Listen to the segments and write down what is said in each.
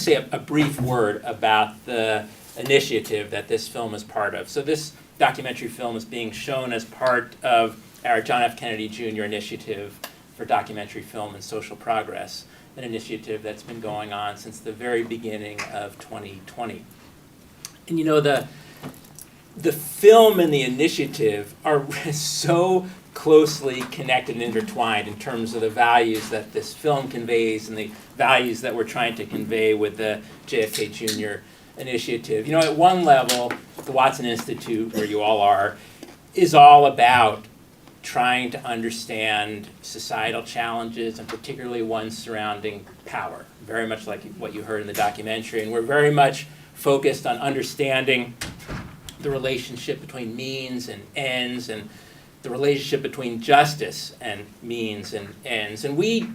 say a brief word about the initiative that this film is part of. So this documentary film is being shown as part of our John F. Kennedy Jr. initiative for documentary film and social progress, an initiative that's been going on since the very beginning of 2020. And you know, the film and the initiative are so closely connected and intertwined in terms of the values that this film conveys and the values that we're trying to convey with the JFK Jr. initiative. You know, at one level, the Watson Institute, where you all are, is all about trying to understand societal challenges, and particularly ones surrounding power, very much like what you heard in the documentary. And we're very much focused on understanding the relationship between means and ends, and the relationship between justice and means and ends. And we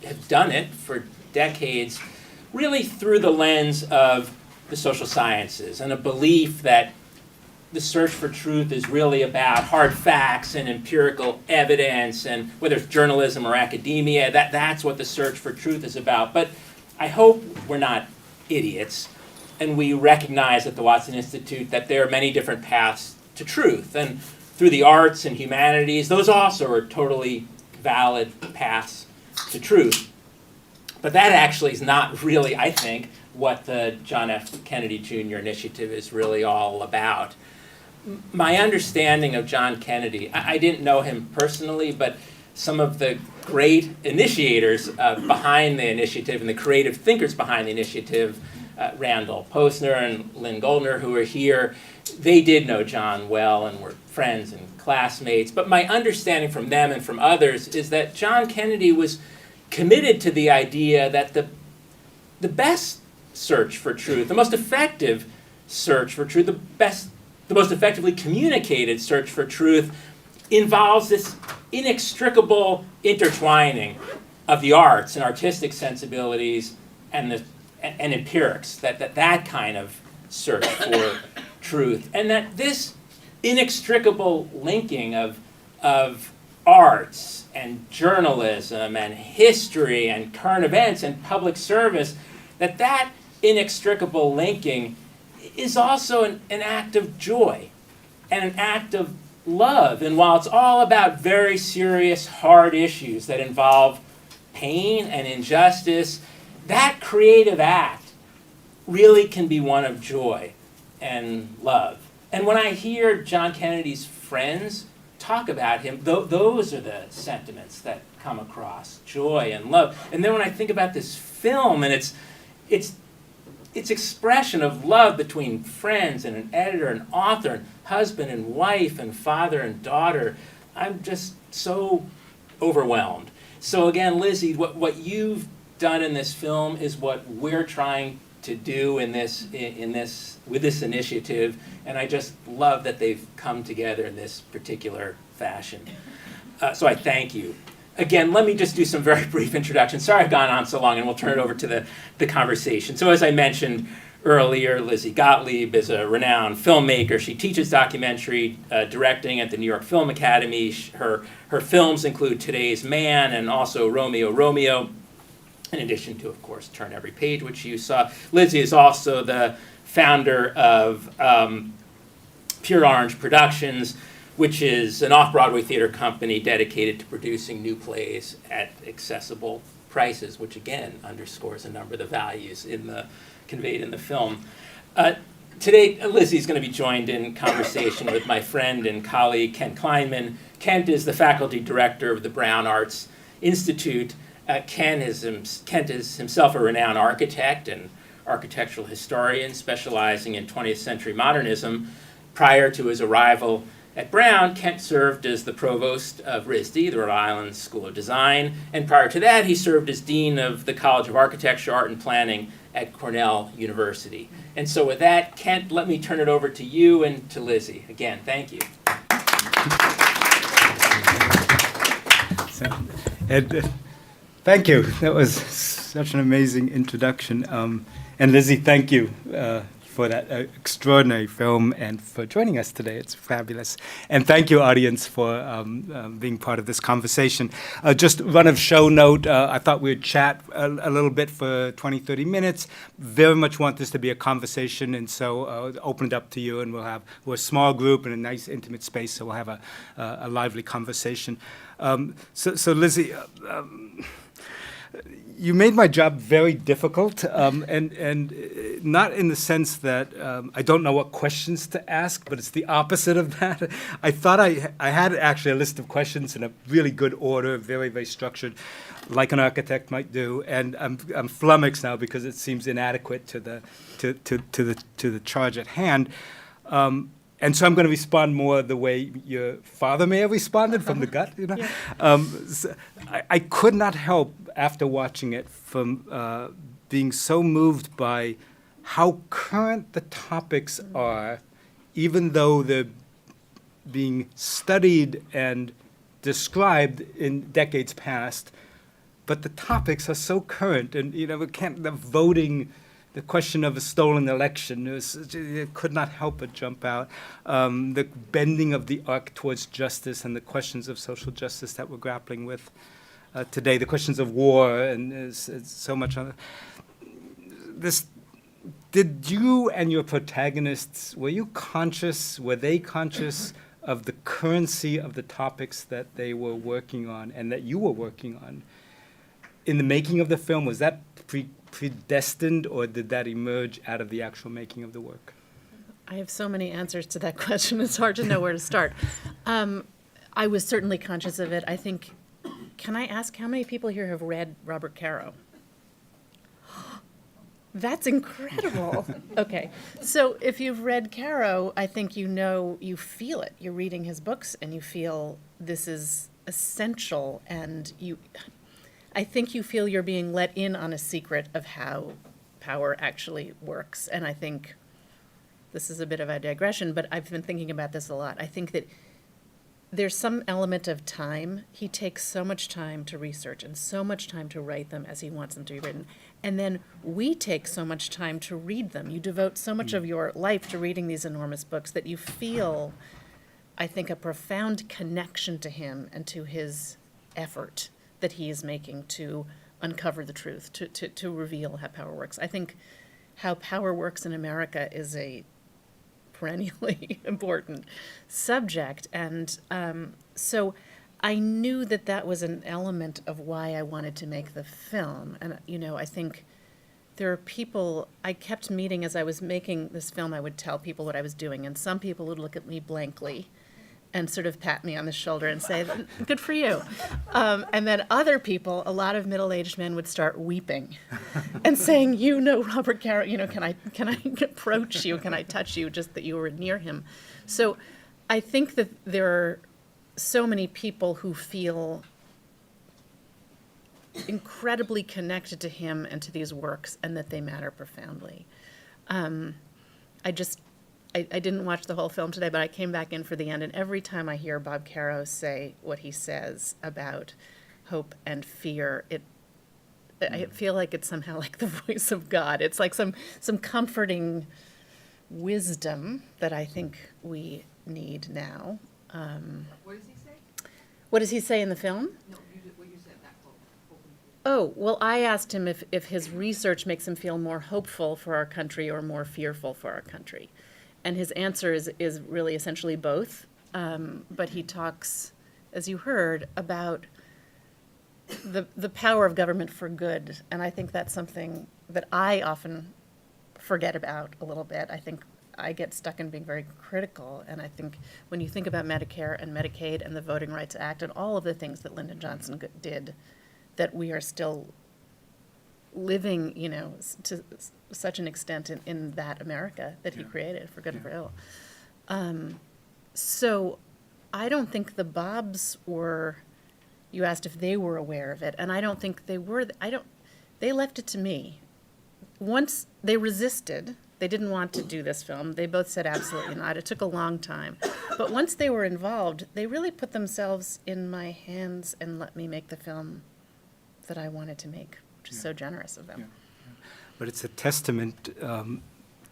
have done it for decades, really through the lens of the social sciences and a belief that the search for truth is really about hard facts and empirical evidence, and whether it's journalism or academia, that's what the search for truth is about. But I hope we're not idiots, and we recognize at the Watson Institute that there are many different paths to truth. And through the arts and humanities, those also are totally valid paths to truth. But that actually is not really, I think, what the John F. Kennedy Jr. initiative is really all about. My understanding of John Kennedy, I didn't know him personally, but some of the great initiators behind the initiative and the creative thinkers behind the initiative, Randall Posner and Lynn Goldner, who are here, they did know John well and were friends and classmates. But my understanding from them and from others is that John Kennedy was committed to the idea that the best search for truth, the most effective search for truth, the most effectively communicated search for truth involves this inextricable intertwining of the arts and artistic sensibilities and empirics, that kind of search for truth. And that this inextricable linking of arts and journalism and history and current events and public service, that inextricable linking is also an act of joy and an act of love. And while it's all about very serious, hard issues that involve pain and injustice, that creative act really can be one of joy and love. And when I hear John Kennedy's friends talk about him, those are the sentiments that come across, joy and love. And then when I think about this film and its expression of love between friends and an editor and author and husband and wife and father and daughter, I'm just so overwhelmed. So again, Lizzie, what you've done in this film is what we're trying to do with this initiative, and I just love that they've come together in this particular fashion. So I thank you. Again, let me just do some very brief introductions. Sorry I've gone on so long, and we'll turn it over to the conversation. So as I mentioned earlier, Lizzie Gottlieb is a renowned filmmaker. She teaches documentary directing at the New York Film Academy. Her films include Today's Man and also Romeo, Romeo, in addition to, of course, Turn Every Page, which you saw. Lizzie is also the founder of Pure Orange Productions, which is an off-Broadway theater company dedicated to producing new plays at accessible prices, which again underscores a number of the values conveyed in the film. Today, Lizzie is going to be joined in conversation with my friend and colleague, Kent Kleinman. Kent is the faculty director of the Brown Arts Institute. Kent is himself a renowned architect and architectural historian specializing in 20th century modernism. Prior to his arrival at Brown, Kent served as the provost of RISD, the Rhode Island School of Design, and prior to that, he served as dean of the College of Architecture, Art, and Planning at Cornell University. And so with that, Kent, let me turn it over to you and to Lizzie. Again, thank you. Thank you. That was such an amazing introduction. And Lizzie, thank you for that extraordinary film and for joining us today. It's fabulous. And thank you, audience, for being part of this conversation. Just run a show note. I thought we'd chat a little bit for 20, 30 minutes. Very much want this to be a conversation, and so open it up to you, and we're a small group in a nice, intimate space, so we'll have a lively conversation. So Lizzie, you made my job very difficult, and not in the sense that I don't know what questions to ask, but it's the opposite of that. I thought I had actually a list of questions in a really good order, very, very structured, like an architect might do, and I'm flummoxed now because it seems inadequate to the charge at hand. And so I'm going to respond more the way your father may have responded, from the gut, you know. Yeah. So I could not help, after watching it, from being so moved by how current the topics are, even though they're being studied and described in decades past. But the topics are so current, and the voting. The question of a stolen election it could not help but jump out. The bending of the arc towards justice and the questions of social justice that we're grappling with today, the questions of war, and so much on this. Did you and your protagonists, were they conscious of the currency of the topics that they were working on and that you were working on in the making of the film? Was that predestined, or did that emerge out of the actual making of the work? I have so many answers to that question. It's hard to know where to start. I was certainly conscious of it. I think, can I ask how many people here have read Robert Caro? That's incredible. Okay. So if you've read Caro, I think you feel it. You're reading his books and you feel this is essential, and I think you feel you're being let in on a secret of how power actually works. And I think this is a bit of a digression, but I've been thinking about this a lot. I think that there's some element of time. He takes so much time to research and so much time to write them as he wants them to be written. And then we take so much time to read them. You devote so much of your life to reading these enormous books that you feel, I think, a profound connection to him and to his effort that he is making to uncover the truth, to reveal how power works. I think how power works in America is a perennially important subject. And so I knew that was an element of why I wanted to make the film. And, I think there are people, I kept meeting as I was making this film, I would tell people what I was doing, and some people would look at me blankly and sort of pat me on the shoulder and say, good for you. And then other people, a lot of middle-aged men, would start weeping and saying, Robert Caro, can I approach you? Can I touch you, just that you were near him? So I think that there are so many people who feel incredibly connected to him and to these works, and that they matter profoundly. I didn't watch the whole film today, but I came back in for the end, and every time I hear Bob Caro say what he says about hope and fear, I feel like it's somehow like the voice of God. It's like some comforting wisdom that I think we need now. What does he say? What does he say in the film? No, what you said, that quote. Oh, well, I asked him if his research makes him feel more hopeful for our country or more fearful for our country. And his answer is really essentially both. But he talks, as you heard, about the power of government for good. And I think that's something that I often forget about a little bit. I think I get stuck in being very critical. And I think when you think about Medicare and Medicaid and the Voting Rights Act and all of the things that Lyndon Johnson did, that we are still living, to such an extent in that America that he created, for good and for ill. So I don't think the Bobs were, you asked if they were aware of it, and I don't think they were. They left it to me. Once they resisted, they didn't want to do this film. They both said absolutely not. It took a long time. But once they were involved, they really put themselves in my hands and let me make the film that I wanted to make, which is so generous of them. But it's a testament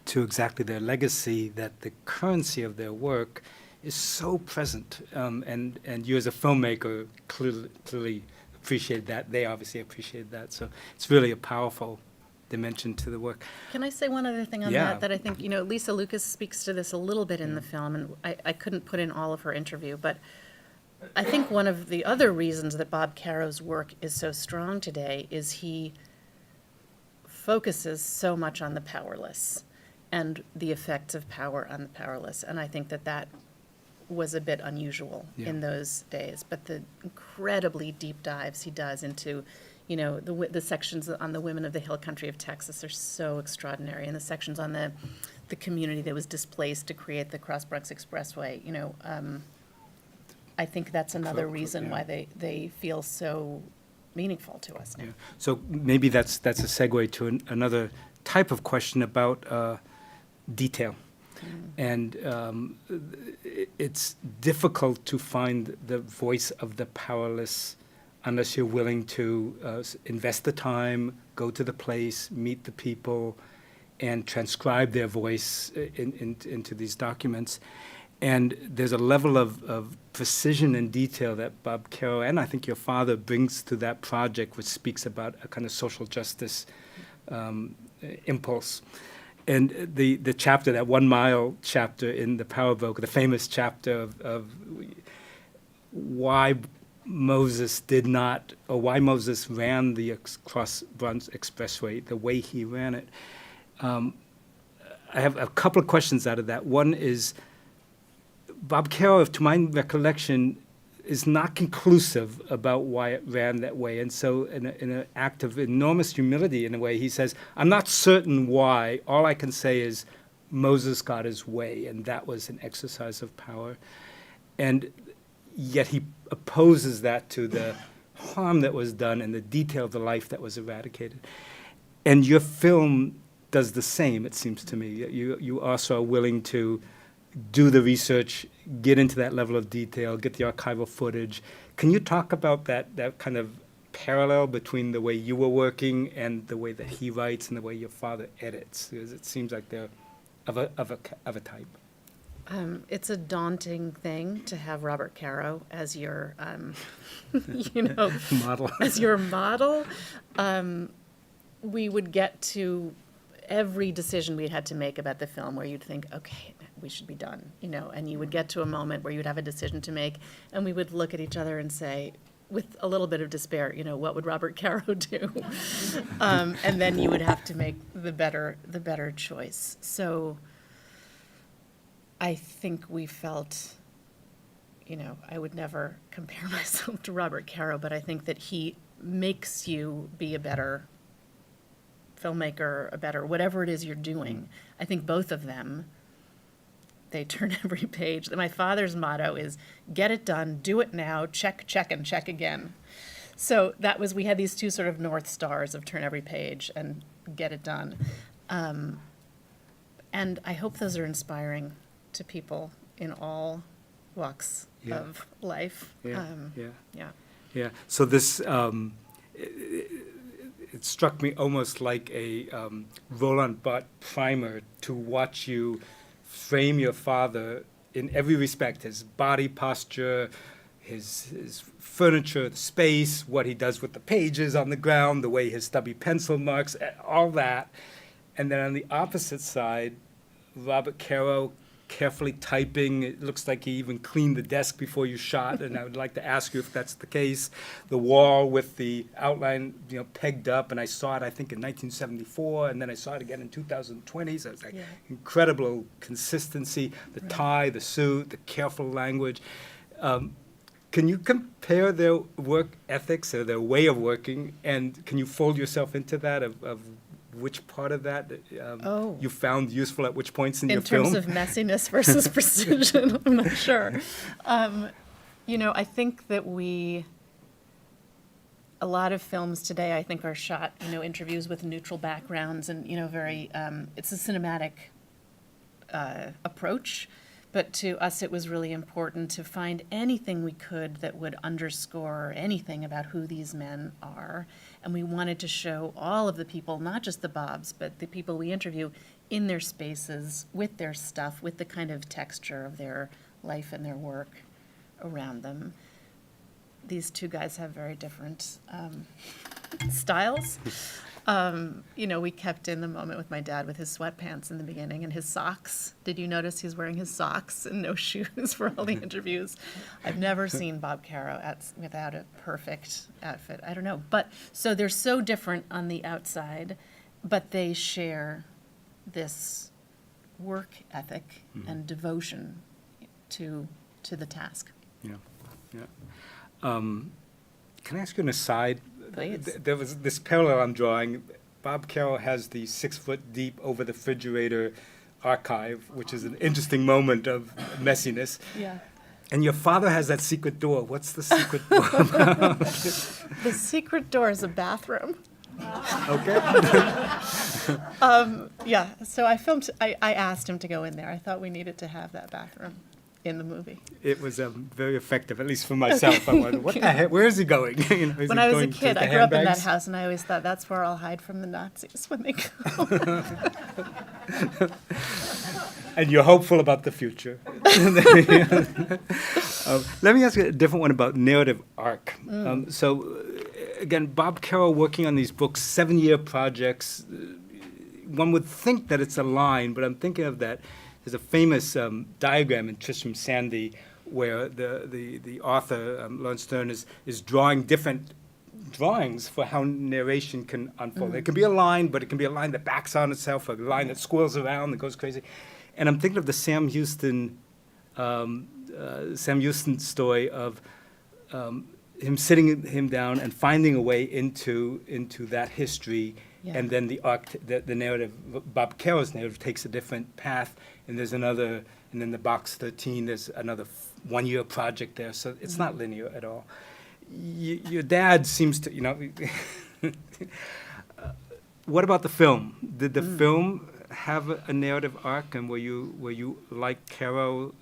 to exactly their legacy, that the currency of their work is so present. And you as a filmmaker clearly appreciate that. They obviously appreciate that. So it's really a powerful dimension to the work. Can I say one other thing on Yeah. that I think, Lisa Lucas speaks to this a little bit in the film, and I couldn't put in all of her interview, but I think one of the other reasons that Bob Caro's work is so strong today is he focuses so much on the powerless and the effects of power on the powerless. And I think that that was a bit unusual in those days. But the incredibly deep dives he does into, the sections on the women of the hill country of Texas are so extraordinary. And the sections on the community that was displaced to create the Cross Bronx Expressway, I think that's another reason why they feel so meaningful to us now. Yeah. So maybe that's a segue to another type of question about detail. And it's difficult to find the voice of the powerless unless you're willing to invest the time, go to the place, meet the people, and transcribe their voice into these documents. And there's a level of precision and detail that Bob Caro and I think your father brings to that project, which speaks about a kind of social justice impulse. And the chapter, that 1 mile chapter in the Power Book, the famous chapter of why Moses did not, or why Moses ran the Cross Bronx Expressway the way he ran it. I have a couple of questions out of that. One is, Bob Caro, to my recollection, is not conclusive about why it ran that way. And so in an act of enormous humility, in a way, he says, I'm not certain why. All I can say is Moses got his way, and that was an exercise of power. And yet he opposes that to the harm that was done and the detail of the life that was eradicated. And your film does the same, it seems to me. You also are willing to do the research, get into that level of detail, get the archival footage. Can you talk about that kind of parallel between the way you were working and the way that he writes and the way your father edits? Because it seems like they're of a type. It's a daunting thing to have Robert Caro as your, Model. as your model. We would get to every decision we had to make about the film where you'd think, okay, we should be done, and you would get to a moment where you'd have a decision to make, and we would look at each other and say, with a little bit of despair, what would Robert Caro do? And then you would have to make the better choice. So I think we felt, I would never compare myself to Robert Caro, but I think that he makes you be a better filmmaker, a better, whatever it is you're doing. I think both of them, they turn every page. My father's motto is, get it done, do it now, check, and check again. So we had these two sort of North Stars of turn every page and get it done. And I hope those are inspiring to people in all walks of life. Yeah. So this, it struck me almost like a Roland Barthes primer to watch you frame your father in every respect, his body posture, his furniture, the space, what he does with the pages on the ground, the way his stubby pencil marks, all that. And then on the opposite side, Robert Caro carefully typing. It looks like he even cleaned the desk before you shot, and I would like to ask you if that's the case. The wall with the outline, pegged up, and I saw it, I think, in 1974, and then I saw it again in 2020, so it's like incredible consistency, the tie, the suit, the careful language. Can you compare their work ethics or their way of working, and can you fold yourself into that of which part of that you found useful at which points in your film? In terms of messiness versus precision, I'm not sure. I think that a lot of films today, I think, are shot, interviews with neutral backgrounds and, very, it's a cinematic approach. But to us, it was really important to find anything we could that would underscore anything about who these men are. And we wanted to show all of the people, not just the Bobs, but the people we interview in their spaces, with their stuff, with the kind of texture of their life and their work around them. These two guys have very different styles. We kept in the moment with my dad with his sweatpants in the beginning and his socks. Did you notice he's wearing his socks and no shoes for all the interviews? I've never seen Bob Caro without a perfect outfit. I don't know. But so they're so different on the outside, but they share this work ethic and devotion to the task. Yeah, yeah. Can I ask you an aside? Please. There was this parallel I'm drawing. Bob Caro has the 6 foot deep over the refrigerator archive, which is an interesting moment of messiness. Yeah. And your father has that secret door. What's the secret door? The secret door is a bathroom. Okay. Yeah, so I asked him to go in there. I thought we needed to have that bathroom in the movie. It was very effective, at least for myself. I wondered, what the heck? Where is he going? Is When he I was a going to kid, the I grew up in that handbags? house, and I always thought that's where I'll hide from the Nazis when they come. And you're hopeful about the future. Let me ask you a different one about narrative arc. Again, Bob Caro working on these books, 7-year projects. One would think that it's a line, but I'm thinking of that. There's a famous diagram in Tristram Shandy where the author, Lawrence Stern, is drawing different drawings for how narration can unfold. It can be a line, but it can be a line that backs on itself, a line that swirls around and goes crazy. And I'm thinking of the Sam Houston story of him sitting him down and finding a way into that history, Yeah. and then the arc, the narrative, Bob Caro's narrative takes a different path, and there's another, and then the box 13, there's another 1-year project there, so it's not linear at all. Your dad seems to, what about the film? Did the film have a narrative arc, and were you like Caro?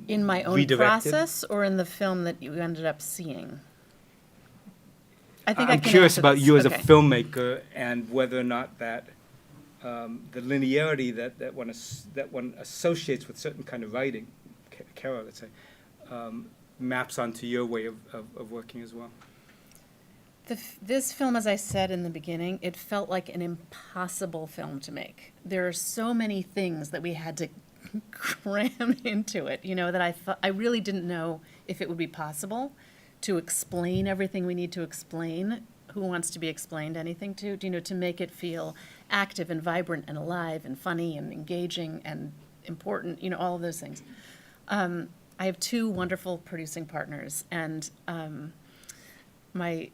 In my own redirected? process, or in the film that you ended up seeing? I think I'm I can curious answer about this. you as Okay. a filmmaker and whether or not that the linearity that one associates with certain kind of writing, Caro, let's say, maps onto your way of working as well. This film, as I said in the beginning, it felt like an impossible film to make. There are so many things that we had to cram into it, that I really didn't know if it would be possible to explain everything we need to explain. Who wants to be explained anything to? To make it feel active and vibrant and alive and funny and engaging and important, all of those things. I have 2 wonderful producing partners, and my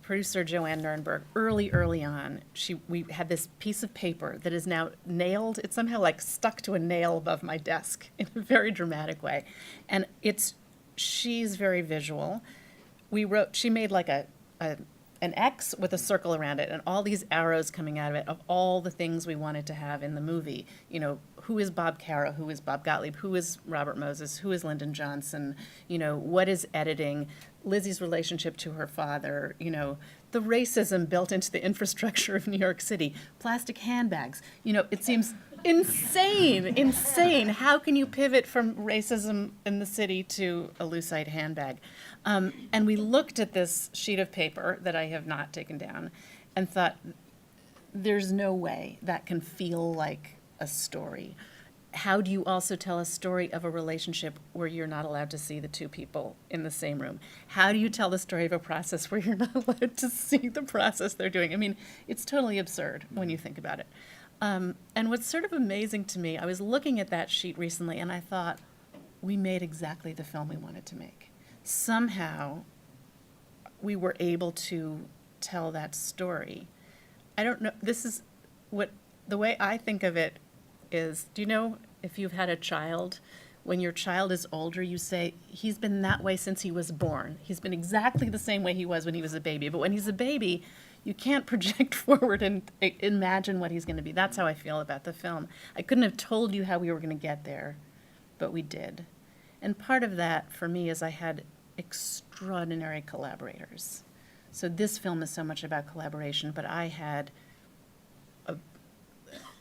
producer, Joanne Nurnberg, early on, we had this piece of paper that is now nailed. It's somehow like stuck to a nail above my desk in a very dramatic way. And she's very visual. She made like an X with a circle around it and all these arrows coming out of it of all the things we wanted to have in the movie. Who is Bob Caro? Who is Bob Gottlieb? Who is Robert Moses? Who is Lyndon Johnson? What is editing? Lizzie's relationship to her father, the racism built into the infrastructure of New York City, plastic handbags. It seems insane. How can you pivot from racism in the city to a lucite handbag? And we looked at this sheet of paper that I have not taken down and thought, there's no way that can feel like a story. How do you also tell a story of a relationship where you're not allowed to see the 2 people in the same room? How do you tell the story of a process where you're not allowed to see the process they're doing? I mean, it's totally absurd when you think about it. And what's sort of amazing to me, I was looking at that sheet recently and I thought, we made exactly the film we wanted to make. Somehow, we were able to tell that story. I don't know, this is the way I think of it is, do you know if you've had a child, when your child is older, you say, he's been that way since he was born. He's been exactly the same way he was when he was a baby. But when he's a baby, you can't project forward and imagine what he's going to be. That's how I feel about the film. I couldn't have told you how we were going to get there, but we did. And part of that for me is I had extraordinary collaborators. So this film is so much about collaboration, but I had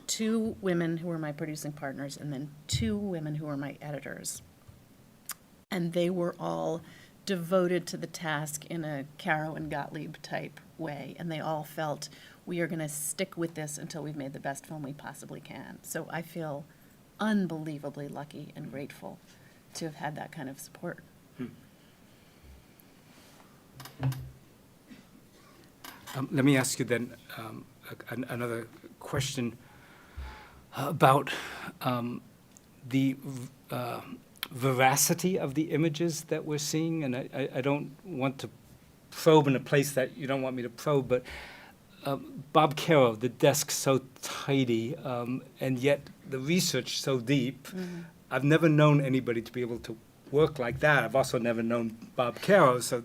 two women who were my producing partners and then two women who were my editors. And they were all devoted to the task in a Caro and Gottlieb type way. And they all felt, we are going to stick with this until we've made the best film we possibly can. So I feel unbelievably lucky and grateful to have had that kind of support. Let me ask you then another question about the veracity of the images that we're seeing. And I don't want to probe in a place that you don't want me to probe, but Bob Caro, the desk so tidy, and yet the research so deep. Mm-hmm. I've never known anybody to be able to work like that. I've also never known Bob Caro, so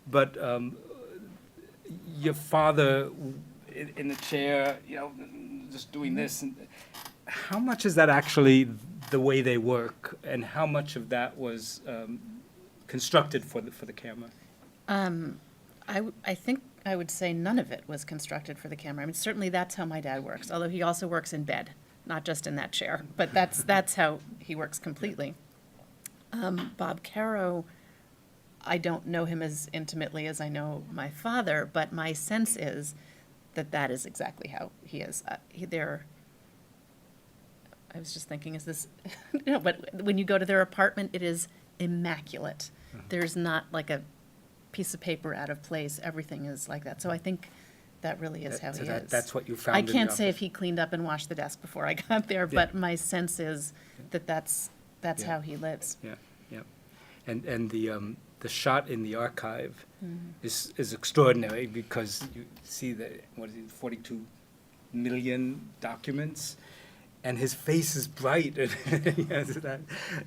but your father in the chair, just doing this. And how much is that actually the way they work, and how much of that was constructed for the camera? I think I would say none of it was constructed for the camera. I mean, certainly that's how my dad works, although he also works in bed, not just in that chair. But that's how he works completely. Bob Caro, I don't know him as intimately as I know my father, but my sense is that is exactly how he is. I was just thinking, is this, but when you go to their apartment, it is immaculate. There's not like a piece of paper out of place. Everything is like that. So I think that really is how he is. That's what you found. I in can't the say office. if he cleaned up and washed the desk before I got there, but my sense is that's Yeah. how he lives. Yeah, yeah, and the shot in the archive is extraordinary because you see the 42 million documents, and his face is bright, and he has that,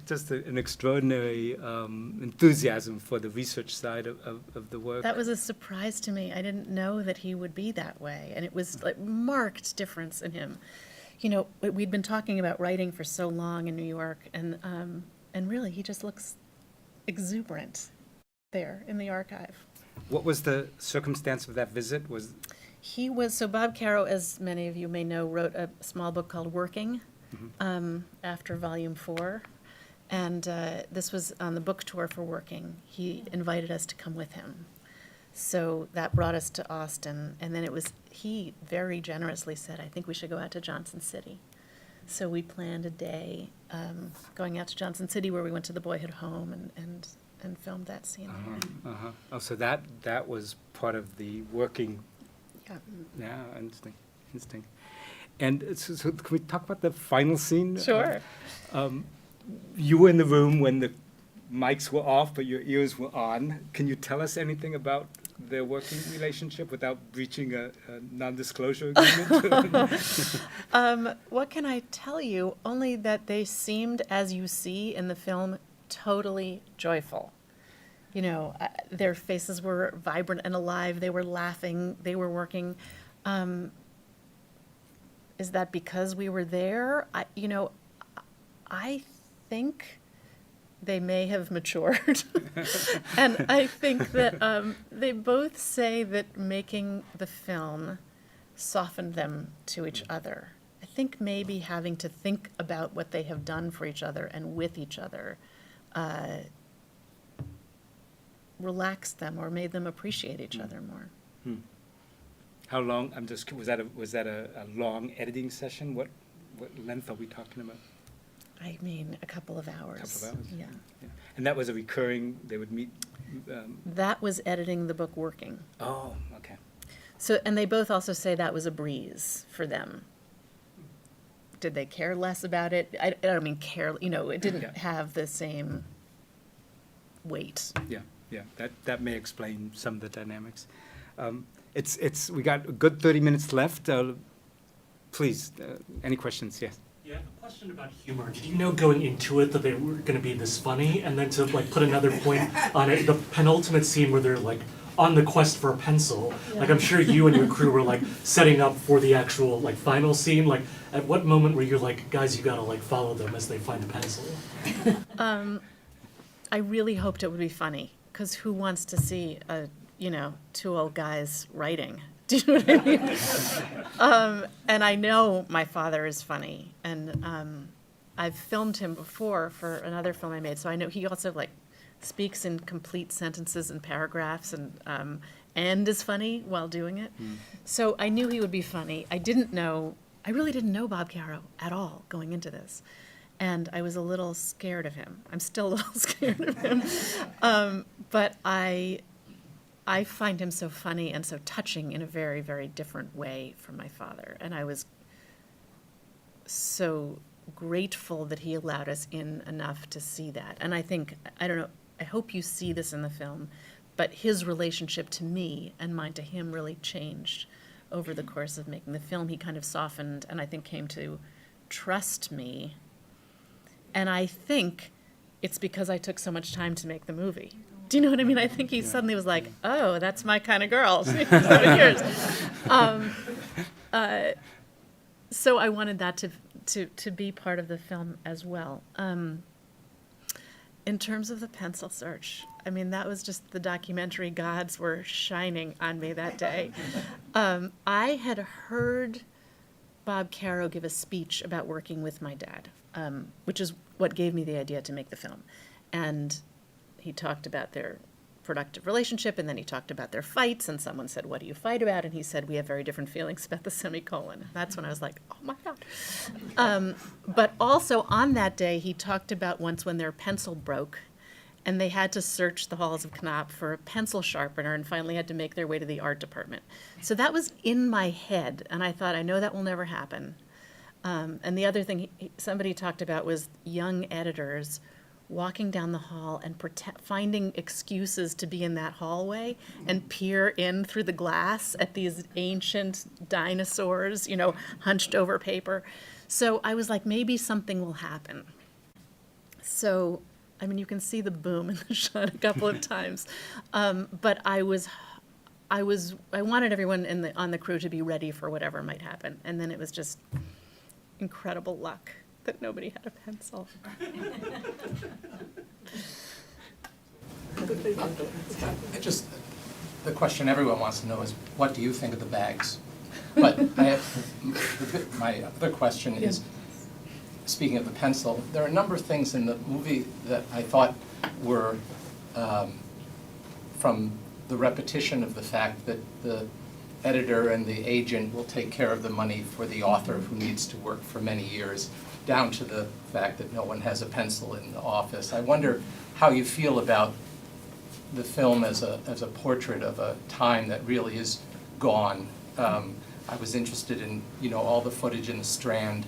just an extraordinary enthusiasm for the research side of the work. That was a surprise to me. I didn't know that he would be that way, and it was like marked difference in him. We'd been talking about writing for so long in New York, and really he just looks exuberant there in the archive. What was the circumstance of that visit? So Bob Caro, as many of you may know, wrote a small book called Working after Volume 4. And this was on the book tour for Working. He invited us to come with him. So that brought us to Austin. And then he very generously said, I think we should go out to Johnson City. So we planned a day going out to Johnson City where we went to the boyhood home and filmed that scene there. Oh, so that was part of the working. Yeah. Yeah, interesting. And so can we talk about the final scene? Sure. You were in the room when the mics were off, but your ears were on. Can you tell us anything about their working relationship without breaching a non-disclosure agreement? What can I tell you? Only that they seemed, as you see in the film, totally joyful. Their faces were vibrant and alive. They were laughing. They were working. Is that because we were there? I think they may have matured. And I think that they both say that making the film softened them to each other. I think maybe having to think about what they have done for each other and with each other relaxed them or made them appreciate each other more. How long? Was that a long editing session? What length are we talking about? I mean, a couple of hours. A couple of hours? Yeah. And that was a recurring, they would meet? That was editing the book Working. Oh, okay. So, and they both also say that was a breeze for them. Did they care less about it? I don't mean care, it didn't have the same weight. Yeah, that may explain some of the dynamics. We got a good 30 minutes left. Please, any questions? Yes. Yeah, a question about humor. Did you know going into it that they were going to be this funny, and then to put another point on it, the penultimate scene where they're on the quest for a pencil. Like I'm sure you and your crew were like setting up for the actual like final scene. Like at what moment were you like, guys, you gotta like follow them as they find a pencil? I really hoped it would be funny, because who wants to see two old guys writing? Do you know what I mean? And I know my father is funny, and I've filmed him before for another film I made, so I know he also like speaks in complete sentences and paragraphs, and is funny while doing it. So I knew he would be funny. I really didn't know Bob Caro at all going into this. And I was a little scared of him. I'm still a little scared of him. But I find him so funny and so touching in a very, very different way from my father. And I was so grateful that he allowed us in enough to see that. And I think, I don't know, I hope you see this in the film, but his relationship to me and mine to him really changed over the course of making the film. He kind of softened and I think came to trust me. And I think it's because I took so much time to make the movie. Do you know what I mean? I think he suddenly was like, oh, that's my kind of girl. So I wanted that to be part of the film as well. In terms of the pencil search, I mean, that was just the documentary gods were shining on me that day. I had heard Bob Caro give a speech about working with my dad, which is what gave me the idea to make the film. And he talked about their productive relationship, and then he talked about their fights, and someone said, what do you fight about? And he said, we have very different feelings about the semicolon. That's when I was like, oh my God. But also on that day, he talked about once when their pencil broke, and they had to search the halls of Knopf for a pencil sharpener and finally had to make their way to the art department. So that was in my head, and I thought, I know that will never happen. And the other thing somebody talked about was young editors walking down the hall and finding excuses to be in that hallway and peer in through the glass at these ancient dinosaurs, hunched over paper. So I was like, maybe something will happen. So, I mean, you can see the boom in the shot a couple of times. But I wanted everyone on the crew to be ready for whatever might happen. And then it was just incredible luck that nobody had a pencil. The question everyone wants to know is, what do you think of the bags? But my other question is, speaking of the pencil, there are a number of things in the movie that I thought were from the repetition of the fact that the editor and the agent will take care of the money for the author who needs to work for many years, down to the fact that no one has a pencil in the office. I wonder how you feel about the film as a portrait of a time that really is gone. I was interested in all the footage in the Strand,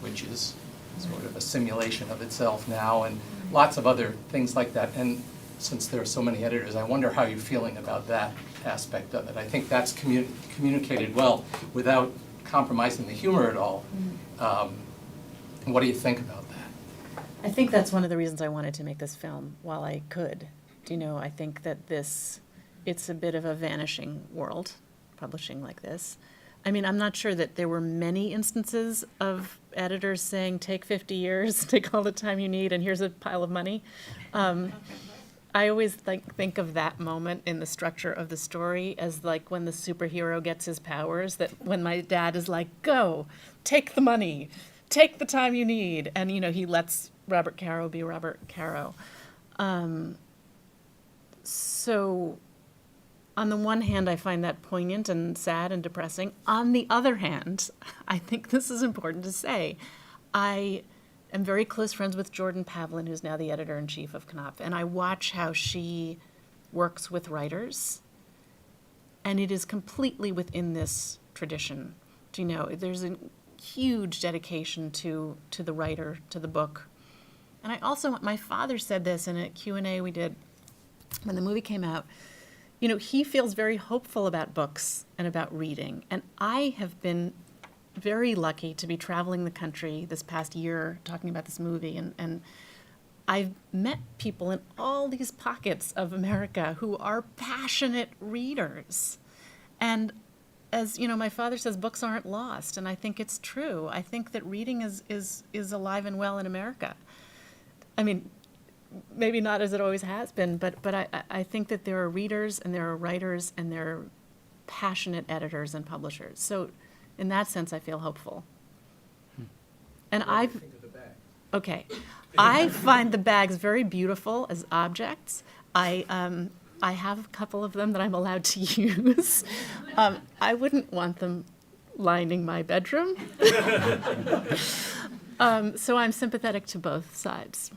which is sort of a simulation of itself now, and lots of other things like that. And since there are so many editors, I wonder how you're feeling about that aspect of it. I think that's communicated well without compromising the humor at all. What do you think about that? I think that's one of the reasons I wanted to make this film while I could. I think that it's a bit of a vanishing world, publishing like this. I mean, I'm not sure that there were many instances of editors saying, take 50 years, take all the time you need, and here's a pile of money. I always think of that moment in the structure of the story as like when the superhero gets his powers, that when my dad is like, go, take the money, take the time you need. And, he lets Robert Caro be Robert Caro. So on the one hand, I find that poignant and sad and depressing. On the other hand, I think this is important to say. I am very close friends with Jordan Pavlin, who's now the editor-in-chief of Knopf, and I watch how she works with writers, and it is completely within this tradition. There's a huge dedication to the writer, to the book. And I also, my father said this in a Q&A we did when the movie came out. He feels very hopeful about books and about reading, and I have been very lucky to be traveling the country this past year talking about this movie and I've met people in all these pockets of America who are passionate readers. And as you know, my father says books aren't lost, and I think it's true. I think that reading is alive and well in America. I mean, maybe not as it always has been, but I think that there are readers and there are writers and there are passionate editors and publishers. So in that sense, I feel hopeful. And okay, I find the bags very beautiful as objects. I have a couple of them that I'm allowed to use. I wouldn't want them lining my bedroom. So I'm sympathetic to both sides.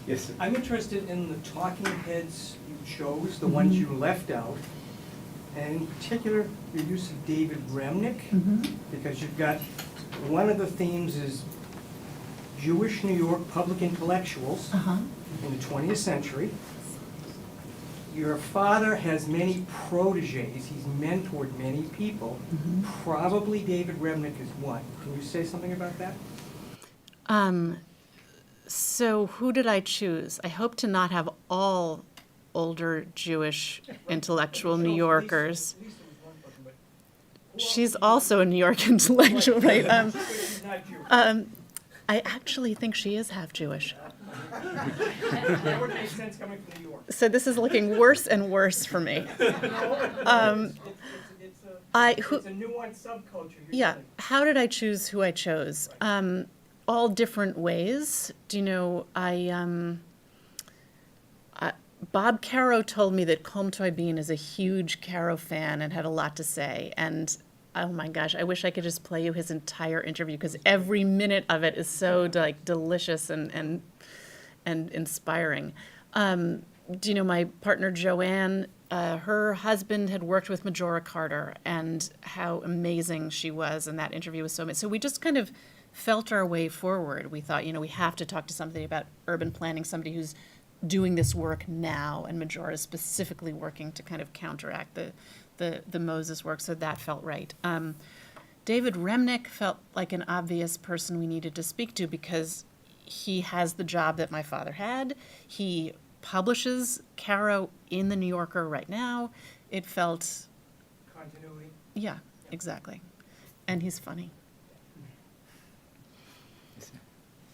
Yes, sir. I'm interested in the talking heads you chose, the ones you left out, and in particular, your use of David Remnick, because you've got, one of the themes is Jewish New York public intellectuals in the 20th century. Your father has many proteges, he's mentored many people, probably David Remnick is one. Can you say something about that? So who did I choose? I hope to not have all older Jewish intellectual New Yorkers. Lisa was one person, but who else She's did you- also a New York intellectual, right? But she's not Jewish. I actually think she is half Jewish. That would make sense coming from New York. So this is looking worse and worse for me. It's a nuanced subculture. You're Yeah, doing. how did I choose who I chose? All different ways. Do you know, Bob Caro told me that Colm Toybeen is a huge Caro fan and had a lot to say. And oh my gosh, I wish I could just play you his entire interview because every minute of it is so like delicious and inspiring. Do you know my partner Joanne? Her husband had worked with Majora Carter and how amazing she was, and that interview was so amazing. So we just kind of felt our way forward. We thought, you know, we have to talk to somebody about urban planning, somebody who's doing this work now, and Majora is specifically working to kind of counteract the Moses work, so that felt right. David Remnick felt like an obvious person we needed to speak to because he has the job that my father had. He publishes Caro in the New Yorker right now. It felt, Continuity. yeah, exactly. And he's funny.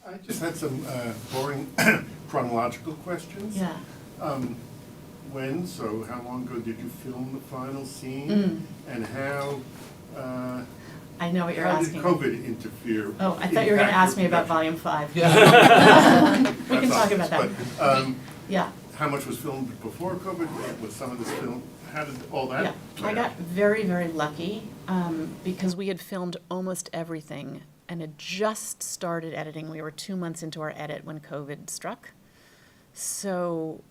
I just had some boring chronological questions. Yeah. When, so how long ago did you film the final scene? And how I know what you're how asking. did COVID interfere? Oh, I thought you were going to ask me about Volume. Volume 5. Yeah. We can talk about that. But Yeah. how much was filmed before COVID? Was some of this film, how did all that Yeah, play I got out? very, very lucky because we had filmed almost everything and had just started editing. We were 2 months into our edit when COVID struck. So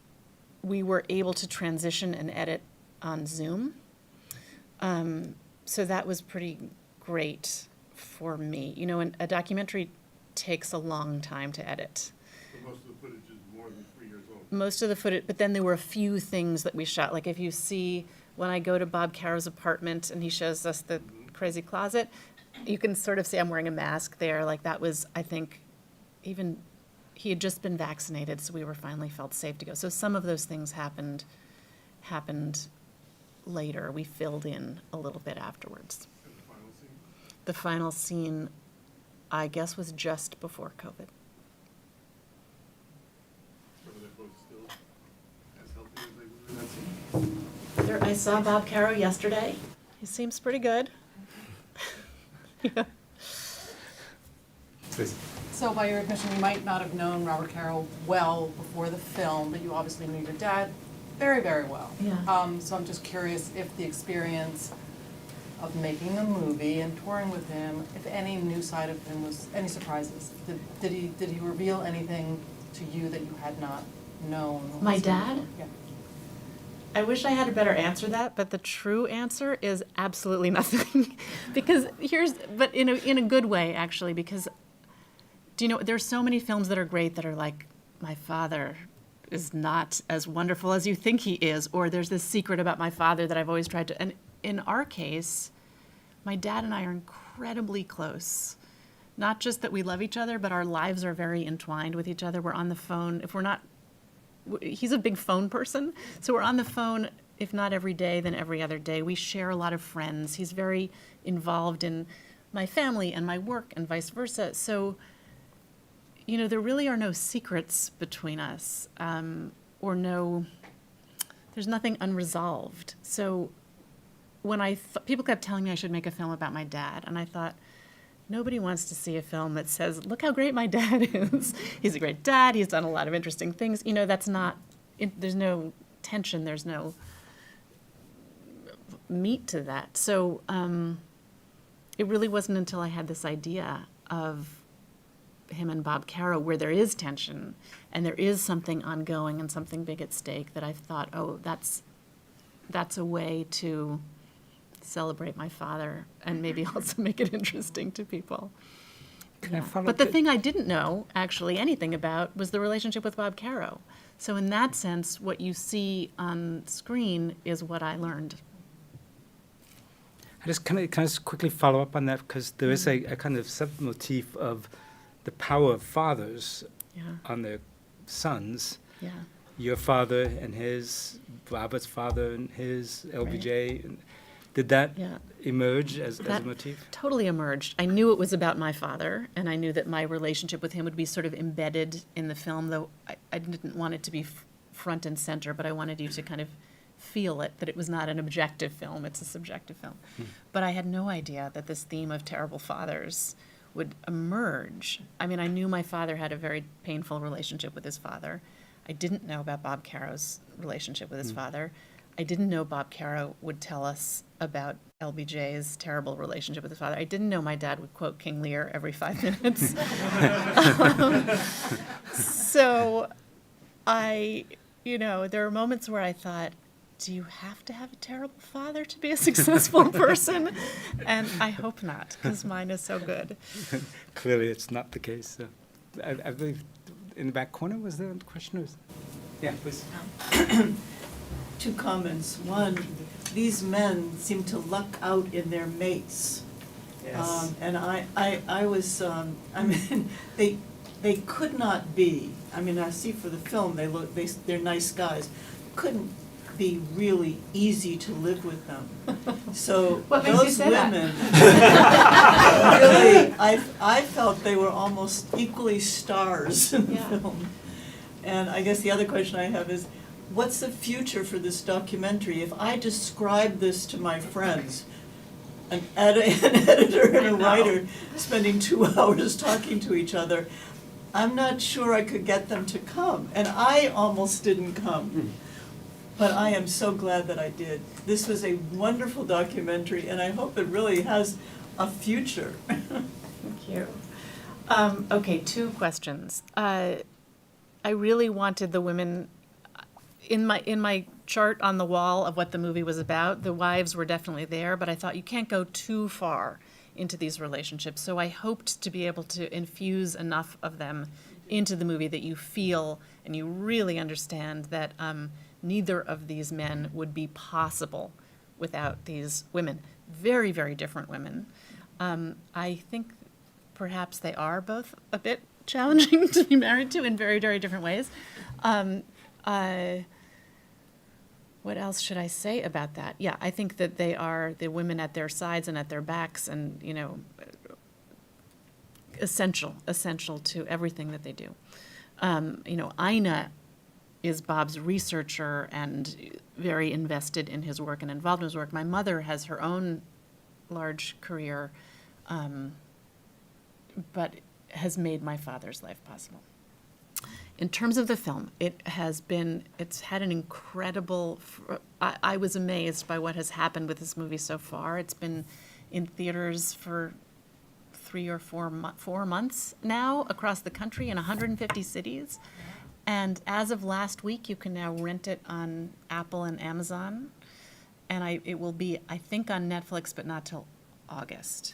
we were able to transition and edit on Zoom. So that was pretty great for me. You know, a documentary takes a long time to edit. So most of the footage is more than 3 years old. Most of the footage, but then there were a few things that we shot. Like if you see when I go to Bob Caro's apartment and he shows us the crazy closet, you can sort of see I'm wearing a mask there. Like that was, I think, even he had just been vaccinated, so we were finally felt safe to go. So some of those things happened later. We filled in a little bit afterwards. And the final scene? The final scene, I guess, was just before COVID. So were they both still as healthy as they were in that scene? I saw Bob Caro yesterday. He seems pretty good. Yeah. Please. So by your admission, you might not have known Robert Caro well before the film, but you obviously knew your dad very, very well. Yeah. So I'm just curious if the experience of making the movie and touring with him, if any new side of him was, any surprises? Did he reveal anything to you that you had not known? or My seen dad? before? Yeah. I wish I had a better answer to that, but the true answer is absolutely nothing. But in a good way, actually, because, do you know, there's so many films that are great that are like, my father is not as wonderful as you think he is, or there's this secret about my father that I've always tried to, and in our case, my dad and I are incredibly close. not just that we love each other, but our lives are very entwined with each other. We're on the phone. If we're not, he's a big phone person, so we're on the phone, if not every day, then every other day. We share a lot of friends. He's very involved in my family and my work and vice versa. So, you know, there really are no secrets between us, there's nothing unresolved. So when people kept telling me I should make a film about my dad, and I thought, nobody wants to see a film that says, look how great my dad is. He's a great dad, he's done a lot of interesting things. You know, that's not, there's no tension, there's no meat to that. So it really wasn't until I had this idea of him and Bob Caro where there is tension and there is something ongoing and something big at stake that I thought, oh, that's a way to celebrate my father and maybe also make it interesting to people. Can I follow But up the with- thing I didn't know actually anything about was the relationship with Bob Caro. So in that sense, what you see on screen is what I learned. Can I just quickly follow up on that, because there is a kind of sub-motif of the power of fathers Yeah, on their sons. yeah. Your father and his, Robert's father and his, LBJ. And did that Yeah. emerge as a That motif? totally emerged. I knew it was about my father, and I knew that my relationship with him would be sort of embedded in the film, though I didn't want it to be front and center, but I wanted you to kind of feel it, that it was not an objective film, it's a subjective film. But I had no idea that this theme of terrible fathers would emerge. I mean, I knew my father had a very painful relationship with his father. I didn't know about Bob Caro's relationship with his father. I didn't know Bob Caro would tell us about LBJ's terrible relationship with his father. I didn't know my dad would quote King Lear every 5 minutes. So there are moments where I thought, do you have to have a terrible father to be a successful person? And I hope not, because mine is so good. Clearly, it's not the case. I believe in the back corner, was there a question? Yeah, please. 2 comments. One, these men seem to luck out in their mates. Yes. And I was, I mean, they could not be, I mean, I see for the film, they're nice guys, couldn't be really easy to live with them. So What makes you those say that? women, really, I felt they were almost equally stars in the Yeah. film. And I guess the other question I have is, what's the future for this documentary? If I describe this to my friends, an editor and a writer spending 2 hours talking to each other, I'm not sure I could get them to come. And I almost didn't come. But I am so glad that I did. This was a wonderful documentary, and I hope it really has a future. Thank you. Okay, 2 questions. I really wanted the women in my chart on the wall of what the movie was about. The wives were definitely there, but I thought you can't go too far into these relationships. So I hoped to be able to infuse enough of them into the movie that you feel and you really understand that neither of these men would be possible without these women. Very, very different women. I think perhaps they are both a bit challenging to be married to in very, very different ways. What else should I say about that? Yeah, I think that they are the women at their sides and at their backs and, essential to everything that they do. Ina is Bob's researcher and very invested in his work and involved in his work. My mother has her own large career, but has made my father's life possible. In terms of the film, it's had an incredible, I was amazed by what has happened with this movie so far. It's been in theaters for 3 or 4 months now across the country in 150 cities. And as of last week, you can now rent it on Apple and Amazon. And it will be, I think, on Netflix, but not till August.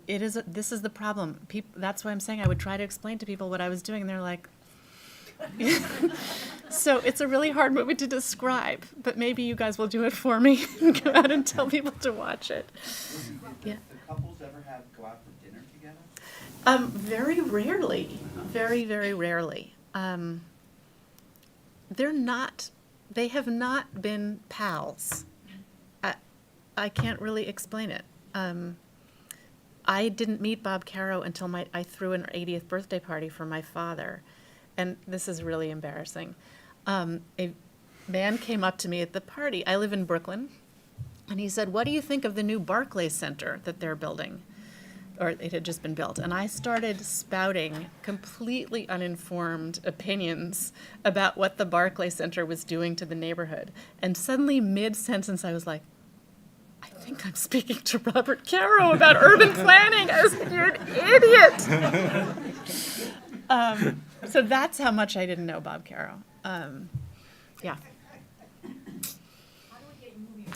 This is the problem. That's why I'm saying I would try to explain to people what I was doing, and they're like, so it's a really hard movie to describe, but maybe you guys will do it for me and go out and tell people to watch it. Yeah. The couples ever ever go out for dinner together? Very rarely, very, very rarely. They have not been pals. I can't really explain it. I didn't meet Bob Caro until I threw an 80th birthday party for my father. And this is really embarrassing. A man came up to me at the party. I live in Brooklyn. And he said, "What do you think of the new Barclays Center that they're building?" Or it had just been built. And I started spouting completely uninformed opinions about what the Barclays Center was doing to the neighborhood. And suddenly, mid-sentence, I was like, I think I'm speaking to Robert Caro about urban planning. I was like, "You're an idiot." So that's how much I didn't know Bob Caro. Yeah. In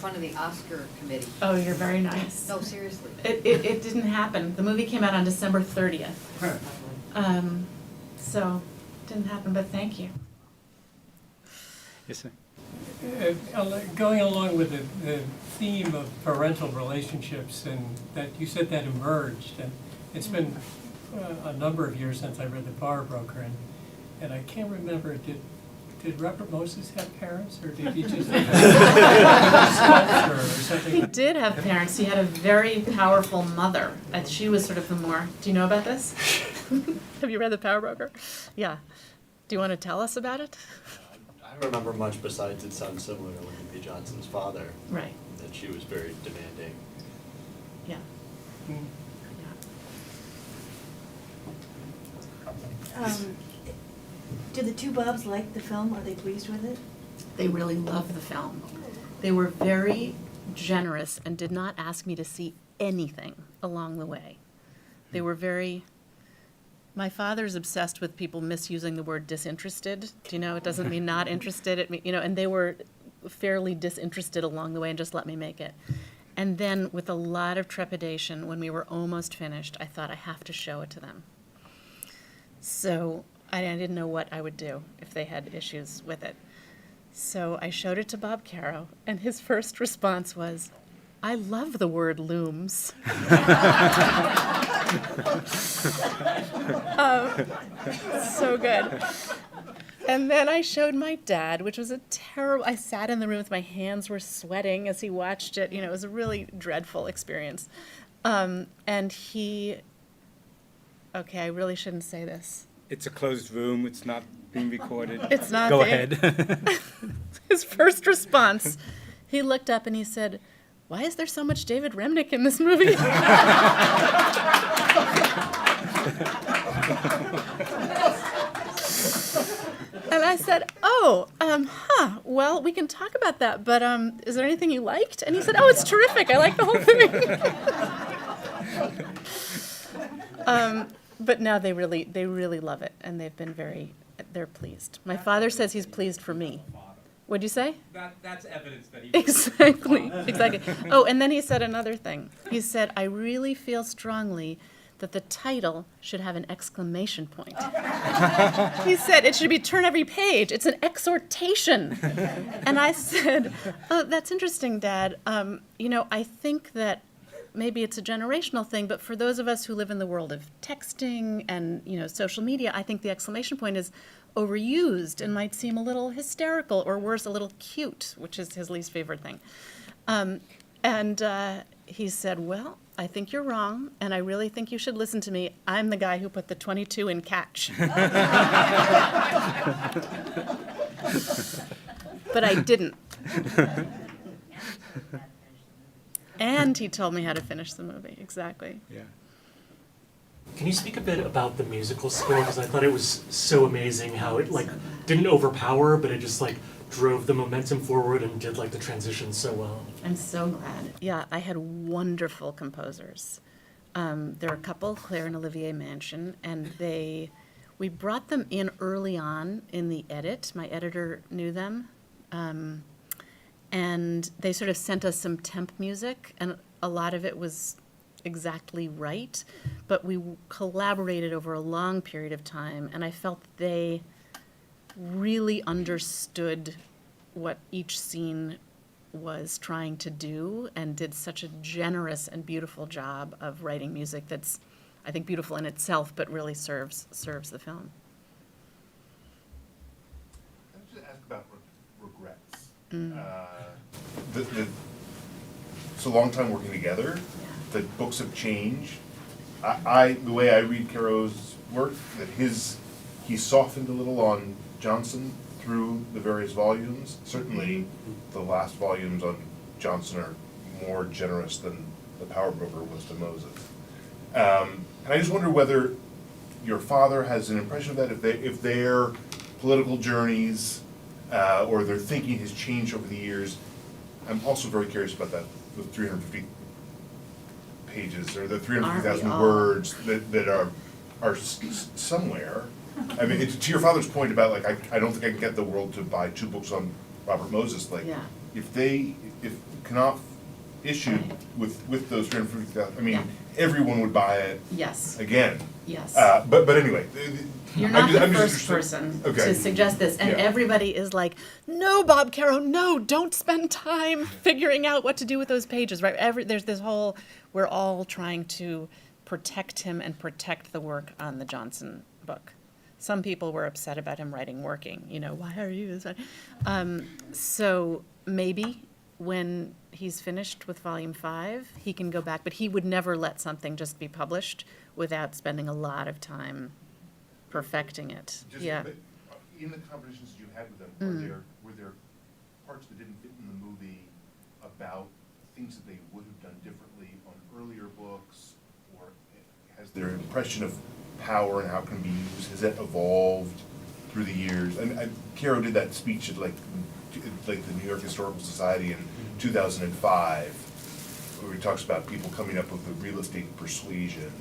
front of the Oscar committee. Oh, you're very nice. No, seriously. It didn't happen. The movie came out on December 30th. So it didn't happen, but thank you. Yes, sir. Going along with the theme of parental relationships, and that you said that emerged, and it's been a number of years since I read The Bar Broker, and I can't remember, did Robert Moses have parents, or did he just have a or something? He did have parents. He had a very powerful mother. She was sort of the more. Do you know about this? Have you read The Power Broker? Yeah. Do you want to tell us about it? I don't remember much besides it sounds similar to Lyndon B. Johnson's father. Right. That she was very demanding. Yeah. Do the two Bobs like the film? Are they pleased with it? They really love the film. They were very generous and did not ask me to see anything along the way. They were very. My father's obsessed with people misusing the word disinterested. Do you know? It doesn't mean not interested. It mean, and they were fairly disinterested along the way and just let me make it. And then with a lot of trepidation, when we were almost finished, I thought I have to show it to them. So I didn't know what I would do if they had issues with it. So I showed it to Bob Caro, and his first response was, "I love the word looms." So good. And then I showed my dad, which was a terrible, I sat in the room with my hands were sweating as he watched it. It was a really dreadful experience. And he, okay, I really shouldn't say this. It's a closed room. It's not being recorded. It's not Go being- ahead. His first response, he looked up and he said, "Why is there so much David Remnick in this movie?" And I said, well, we can talk about that, but is there anything you liked? And he said, "Oh, it's terrific. I like the whole thing." But no, they really love it, and they've been they're pleased. My father says he's pleased for me. What'd you say? That's evidence that he. Exactly. Oh, and then he said another thing. He said, "I really feel strongly that the title should have an exclamation point." He said, "It should be turn every page. It's an exhortation." And I said, "Oh, that's interesting, Dad. I think that maybe it's a generational thing, but for those of us who live in the world of texting and, social media, I think the exclamation point is overused and might seem a little hysterical or worse, a little cute," which is his least favorite thing. And he said, "Well, I think you're wrong, and I really think you should listen to me. I'm the guy who put the 22 in catch." But I didn't. And he told me how to finish the movie, exactly. Yeah. Can you speak a bit about the musical score? Because I thought it was so amazing how it didn't overpower, but it just drove the momentum forward and did the transition so well. I'm so glad. Yeah, I had wonderful composers. There are a couple, Claire and Olivier Manchin, and we brought them in early on in the edit. My editor knew them. And they sort of sent us some temp music, and a lot of it was exactly right, but we collaborated over a long period of time, and I felt they really understood what each scene was trying to do, and did such a generous and beautiful job of writing music that's, I think, beautiful in itself, but really serves the film. I was just ask about regrets. Mm. It's a long time working together. Yeah. The books have changed. The way I read Caro's work, that he softened a little on Johnson through the various volumes. Certainly, the last volumes on Johnson are more generous than The Power Broker was to Moses. And I just wonder whether your father has an impression of that, if their political journeys or their thinking has changed over the years. I'm also very curious about that, the 350 pages or the 350,000 Aren't we all? words that are somewhere. I mean, to your father's point about like, I don't think I can get the world to buy 2 books on Robert Moses. Like, Yeah. if Knopf issued with those 350,000, I mean, Yeah. everyone would buy it Yes, again. yes. But anyway, You're not the I'm just first interested- person Okay. to suggest this, and Yeah. everybody is like, no, Bob Caro, no, don't spend time figuring out what to do with those pages, right? There's this whole, we're all trying to protect him and protect the work on the Johnson book. Some people were upset about him writing working, why are you this way? So maybe when he's finished with volume 5, he can go back, but he would never let something just be published without spending a lot of time perfecting it. Just, Yeah. but in the conversations you had with them, were there parts that didn't fit in the movie about things that they would have done differently on earlier books, or has their impression of power and how it can be used, has that evolved through the years? And Caro did that speech at like the New York Historical Society in 2005, where he talks about people coming up with the real estate persuasion,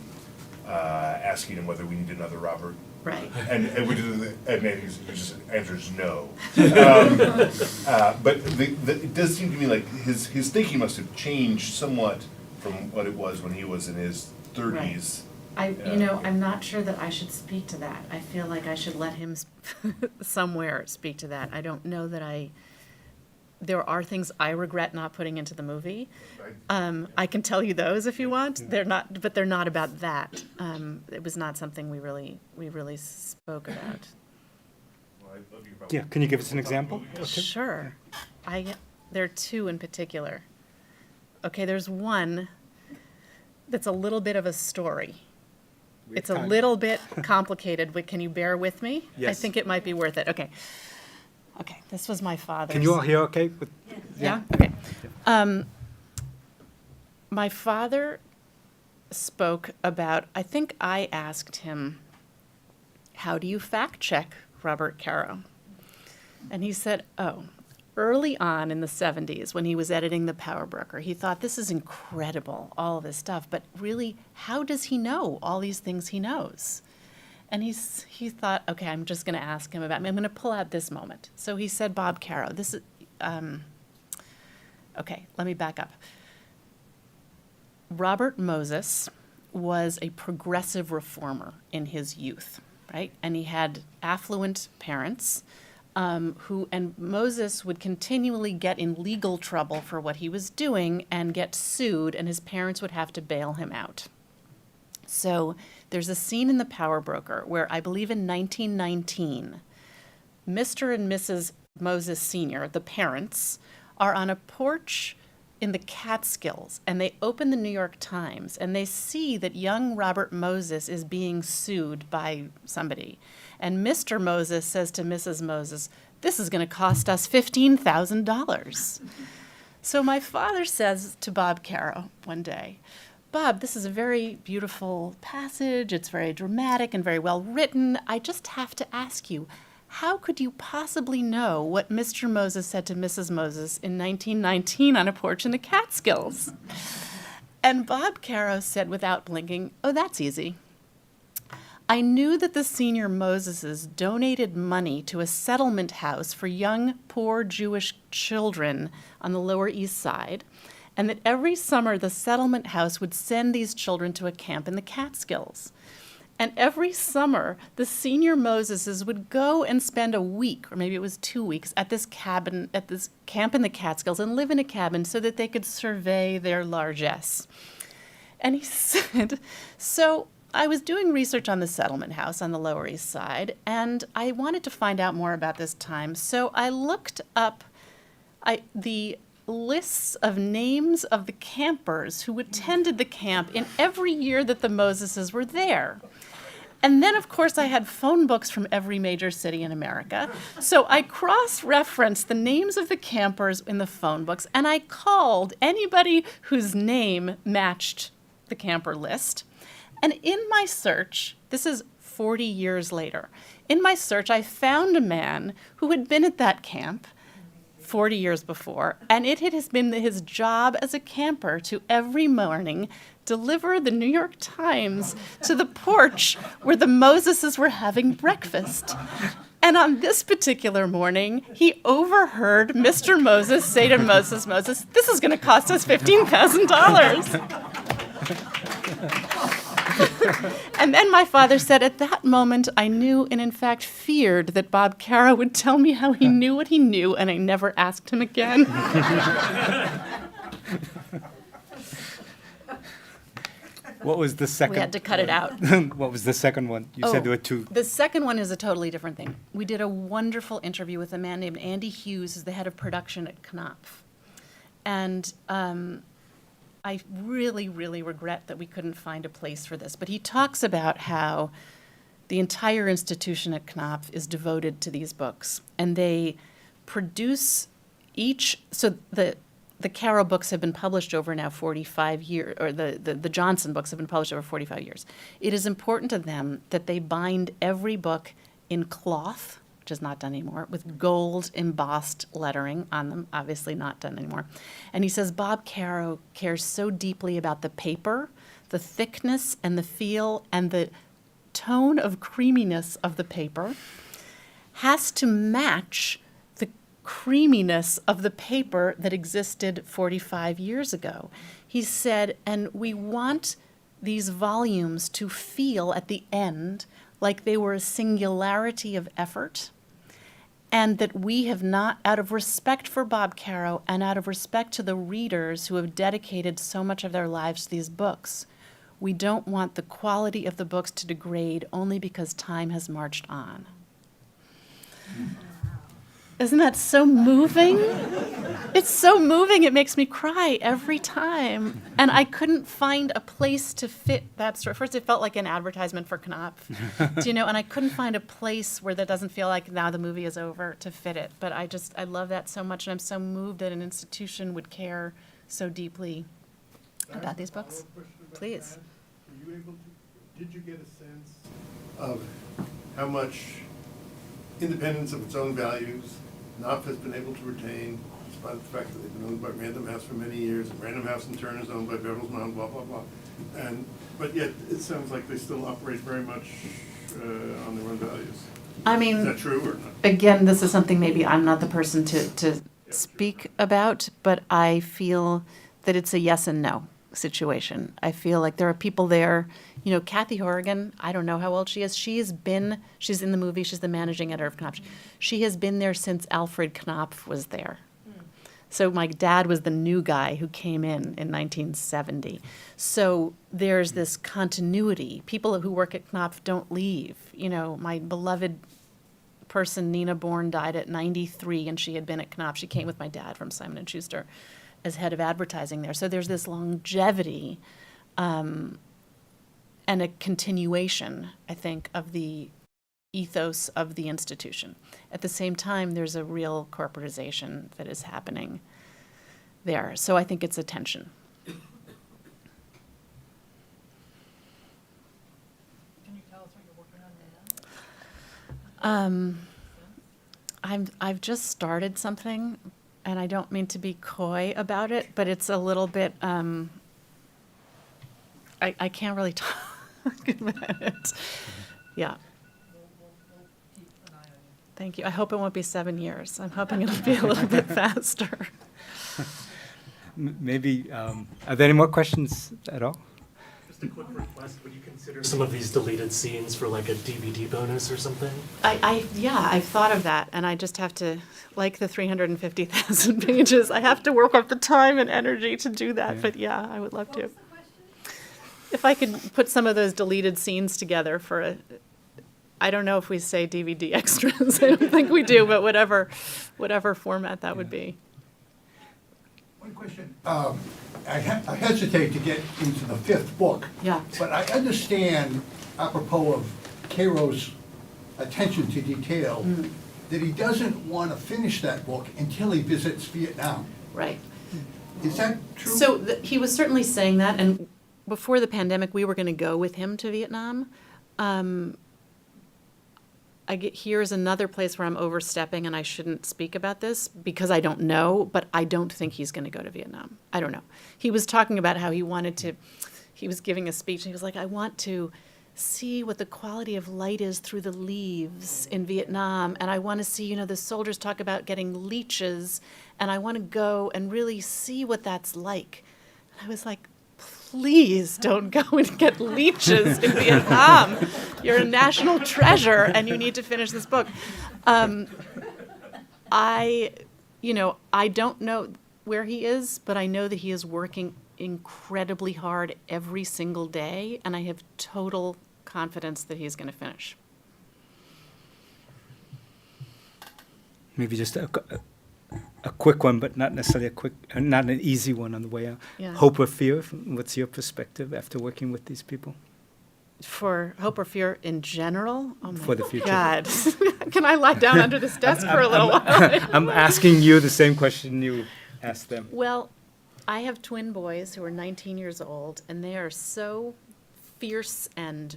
asking him whether we need another Robert. Right. And his just answers no. But it does seem to me like his thinking must have changed somewhat from what it was when he was in his 30s. I'm not sure that I should speak to that. I feel like I should let him somewhere speak to that. I don't know that there are things I regret not putting into the movie. I can tell you those if you want. They're not, but they're not about that. It was not something we really spoke about. Well, I'd love you about- Yeah, can you give us an example? Sure. There are 2 in particular. Okay, there's one that's a little bit of a story. It's a little bit complicated, but can you bear with me? I Yes. think it might be worth it. Okay, this was my father's. Can you all hear okay? Yeah? Okay. My father spoke about, I think I asked him, how do you fact check Robert Caro? And he said, early on in the 70s, when he was editing The Power Broker, he thought, this is incredible, all of this stuff, but really, how does he know all these things he knows? And he thought, okay, I'm just going to ask him I'm going to pull out this moment. So he said, Bob Caro, this is, okay, let me back up. Robert Moses was a progressive reformer in his youth, right? And he had affluent parents and Moses would continually get in legal trouble for what he was doing and get sued, and his parents would have to bail him out. So there's a scene in The Power Broker where I believe in 1919, Mr. and Mrs. Moses Sr., the parents, are on a porch in the Catskills, and they open the New York Times, and they see that young Robert Moses is being sued by somebody. And Mr. Moses says to Mrs. Moses, this is going to cost us $15,000. So my father says to Bob Caro one day, Bob, this is a very beautiful passage. It's very dramatic and very well written. I just have to ask you, how could you possibly know what Mr. Moses said to Mrs. Moses in 1919 on a porch in the Catskills? And Bob Caro said without blinking, oh, that's easy. I knew that the senior Moseses donated money to a settlement house for young, poor Jewish children on the Lower East Side, and that every summer the settlement house would send these children to a camp in the Catskills. And every summer, the senior Moseses would go and spend a week, or maybe it was 2 weeks, at this cabin, at this camp in the Catskills, and live in a cabin so that they could survey their largesse. And he said, so I was doing research on the settlement house on the Lower East Side, and I wanted to find out more about this time. So I looked up the lists of names of the campers who attended the camp in every year that the Moseses were there. And then, of course, I had phone books from every major city in America. So I cross-referenced the names of the campers in the phone books, and I called anybody whose name matched the camper list. And in my search, this is 40 years later, in my search, I found a man who had been at that camp 40 years before, and it has been his job as a camper to every morning deliver the New York Times to the porch where the Moseses were having breakfast. And on this particular morning, he overheard Mr. Moses say to Moses, this is going to cost us $15,000. And then my father said, at that moment, I knew and in fact feared that Bob Caro would tell me how he knew what he knew, and I never asked him again. What was the second? We had to cut it out. What was the second one? You said there were two. The second one is a totally different thing. We did a wonderful interview with a man named Andy Hughes, who's the head of production at Knopf. And I really, really regret that we couldn't find a place for this. But he talks about how the entire institution at Knopf is devoted to these books. And they produce so the Caro books have been published over now 45 years, or the Johnson books have been published over 45 years. It is important to them that they bind every book in cloth, which is not done anymore, with gold embossed lettering on them, obviously not done anymore. And he says Bob Caro cares so deeply about the paper, the thickness and the feel and the tone of creaminess of the paper has to match the creaminess of the paper that existed 45 years ago. He said, and we want these volumes to feel at the end like they were a singularity of effort, and that we have not, out of respect for Bob Caro and out of respect to the readers who have dedicated so much of their lives to these books, we don't want the quality of the books to degrade only because time has marched on. Isn't that so moving? It's so moving, it makes me cry every time. And I couldn't find a place to fit that story. First, it felt like an advertisement for Knopf, and I couldn't find a place where that doesn't feel like now the movie is over to fit it. But I love that so much, and I'm so moved that an institution would care so deeply about these books. Please. Did you get a sense of how much independence of its own values Knopf has been able to retain, despite the fact that they've been owned by Random House for many years, and Random House in turn is owned by Bertelsmann, blah, blah, blah. But yet, it sounds like they still operate very much on their own values. I mean, is that true or not? Again, this is something maybe I'm not the person to speak about, but I feel that it's a yes and no situation. I feel like there are people there, Kathy Horrigan, I don't know how old she is. She's in the movie, she's the managing editor of Knopf. She has been there since Alfred Knopf was there. So my dad was the new guy who came in 1970. So there's this continuity. People who work at Knopf don't leave. My beloved person, Nina Bourne, died at 93, and she had been at Knopf. She came with my dad from Simon & Schuster as head of advertising there. So there's this longevity and a continuation, I think, of the ethos of the institution. At the same time, there's a real corporatization that is happening there. So I think it's a tension. Can you tell us what you're working on now? I've just started something, and I don't mean to be coy about it, but it's a little bit, I can't really talk about it. Yeah. We'll keep an eye on you. Thank you. I hope it won't be 7 years. I'm hoping it'll be a little bit faster. Maybe, are there any more questions at all? Just Just a quick request, would you consider some of these deleted scenes for like a DVD bonus or something? I've thought of that, and I just have to, like the 350,000 pages, I have to work up the time and energy to do that, but yeah, I would love to. If I could put some of those deleted scenes together for a, I don't know if we say DVD extras, I don't think we do, but whatever format that would be. One question. I hesitate to get into the fifth book. Yeah. But I understand, apropos of Caro's attention to detail, that he doesn't want to finish that book until he visits Vietnam. Right. Is that true? So he was certainly saying that, and before the pandemic, we were going to go with him to Vietnam. Here's another place where I'm overstepping, and I shouldn't speak about this because I don't know, but I don't think he's going to go to Vietnam. I don't know. He was talking about how he wanted to, he was giving a speech, and he was like, I want to see what the quality of light is through the leaves in Vietnam, and I want to see, the soldiers talk about getting leeches, and I want to go and really see what that's like. And I was like, please don't go and get leeches in Vietnam. You're a national treasure, and you need to finish this book. I don't know where he is, but I know that he is working incredibly hard every single day, and I have total confidence that he's going to finish. Maybe just a quick one, but not necessarily not an easy one on the way out. Yeah. Hope or fear? What's your perspective after working with these people? For hope or fear in general? Oh my For the future. God. Can I lie down under this desk for a little while? I'm asking you the same question you asked them. Well, I have twin boys who are 19 years old, and they are so fierce and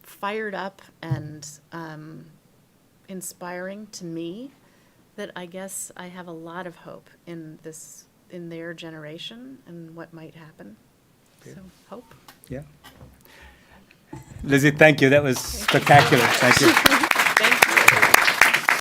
fired up and inspiring to me that I guess I have a lot of hope in their generation and what might happen. Okay. So, hope. Yeah. Lizzie, thank you. That was spectacular. Thank you.